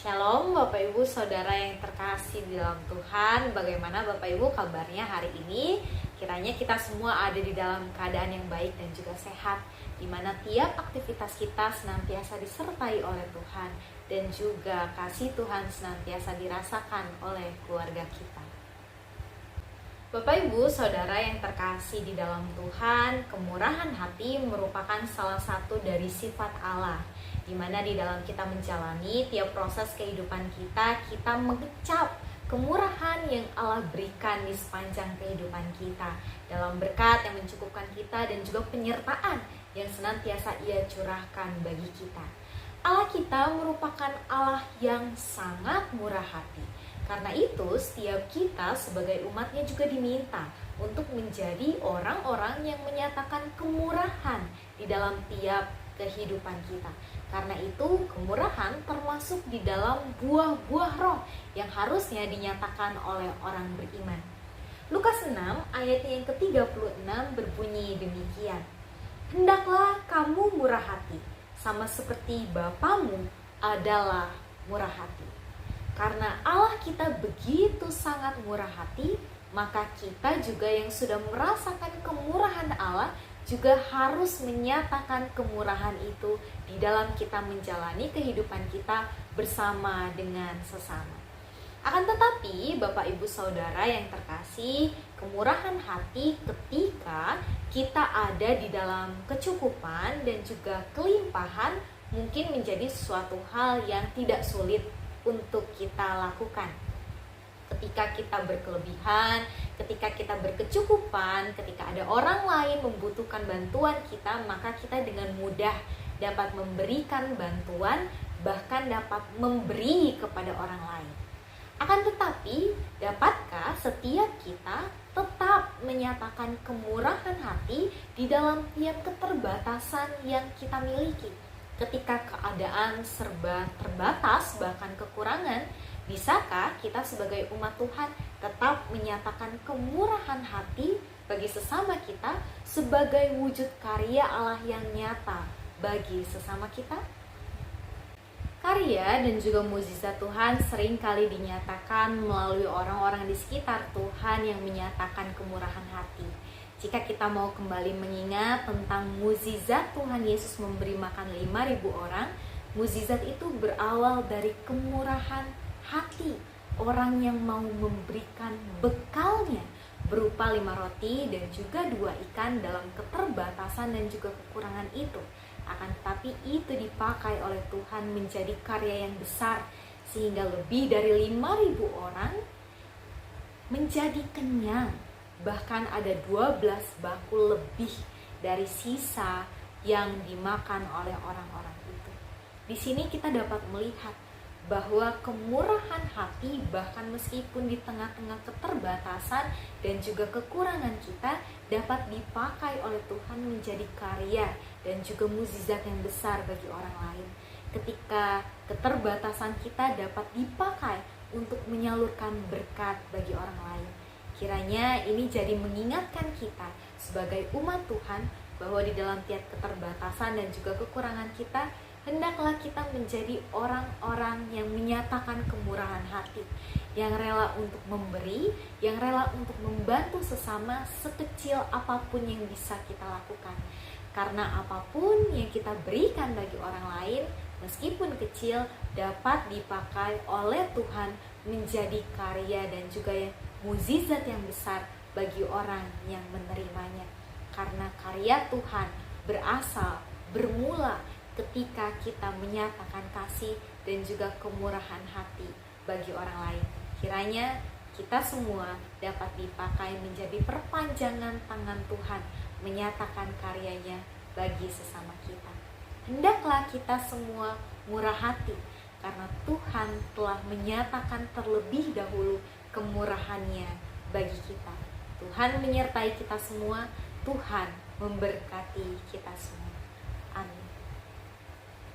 Shalom Bapak Ibu Saudara yang terkasih di dalam Tuhan. Bagaimana Bapak Ibu kabarnya hari ini? Kiranya kita semua ada di dalam keadaan yang baik dan juga sehat, di mana tiap aktivitas kita senantiasa disertai oleh Tuhan, dan juga kasih Tuhan senantiasa dirasakan oleh keluarga kita. Bapak Ibu Saudara yang terkasih di dalam Tuhan, kemurahan hati merupakan salah satu dari sifat Allah, di mana di dalam kita menjalani tiap proses kehidupan kita mengecap kemurahan yang Allah berikan di sepanjang kehidupan kita, dalam berkat yang mencukupkan kita dan juga penyertaan yang senantiasa Ia curahkan bagi kita. Allah kita merupakan Allah yang sangat murah hati. Karena itu, setiap kita sebagai umatnya juga diminta untuk menjadi orang-orang yang menyatakan kemurahan di dalam tiap kehidupan kita. Karena itu, kemurahan termasuk di dalam buah-buah roh yang harusnya dinyatakan oleh orang beriman. Lukas 6 ayat yang ke-36 berbunyi demikian. Hendaklah kamu murah hati, sama seperti Bapamu adalah murah hati. Karena Allah kita begitu sangat murah hati, maka kita juga yang sudah merasakan kemurahan Allah juga harus menyatakan kemurahan itu di dalam kita menjalani kehidupan kita bersama dengan sesama. Akan tetapi Bapak Ibu Saudara yang terkasih, kemurahan hati ketika kita ada di dalam kecukupan dan juga kelimpahan mungkin menjadi suatu hal yang tidak sulit untuk kita lakukan. Ketika kita berkelebihan, ketika kita berkecukupan, ketika ada orang lain membutuhkan bantuan kita, maka kita dengan mudah dapat memberikan bantuan, bahkan dapat memberi kepada orang lain. Akan tetapi, dapatkah setiap kita tetap menyatakan kemurahan hati di dalam tiap keterbatasan yang kita miliki? Ketika keadaan serba terbatas, bahkan kekurangan, bisakah kita sebagai umat Tuhan tetap menyatakan kemurahan hati bagi sesama kita sebagai wujud karya Allah yang nyata bagi sesama kita? Karya dan juga mukjizat Tuhan seringkali dinyatakan melalui orang-orang di sekitar Tuhan yang menyatakan kemurahan hati. Jika kita mau kembali mengingat tentang mukjizat Tuhan Yesus memberi makan 5.000 orang, mukjizat itu berawal dari kemurahan hati orang yang mau memberikan bekalnya berupa 5 roti dan juga 2 ikan dalam keterbatasan dan juga kekurangan itu. Akan tetapi itu dipakai oleh Tuhan menjadi karya yang besar, sehingga lebih dari 5.000 orang menjadi kenyang. Bahkan ada 12 bakul lebih dari sisa yang dimakan oleh orang-orang itu. Di sini kita dapat melihat bahwa kemurahan hati, bahkan meskipun di tengah-tengah keterbatasan dan juga kekurangan kita, dapat dipakai oleh Tuhan menjadi karya dan juga mukjizat yang besar bagi orang lain. Ketika keterbatasan kita dapat dipakai untuk menyalurkan berkat bagi orang lain. Kiranya ini jadi mengingatkan kita sebagai umat Tuhan bahwa di dalam tiap keterbatasan dan juga kekurangan kita, hendaklah kita menjadi orang-orang yang menyatakan kemurahan hati, yang rela untuk memberi, yang rela untuk membantu sesama sekecil apapun yang bisa kita lakukan. Karena apapun yang kita berikan bagi orang lain, meskipun kecil, dapat dipakai oleh Tuhan menjadi karya dan juga mukjizat yang besar bagi orang yang menerimanya. Karena karya Tuhan bermula ketika kita menyatakan kasih dan juga kemurahan hati bagi orang lain. Kiranya kita semua dapat dipakai menjadi perpanjangan tangan Tuhan, menyatakan karyanya bagi sesama kita. Hendaklah kita semua murah hati, karena Tuhan telah menyatakan terlebih dahulu kemurahannya bagi kita. Tuhan menyertai kita semua, Tuhan memberkati kita semua. Amin.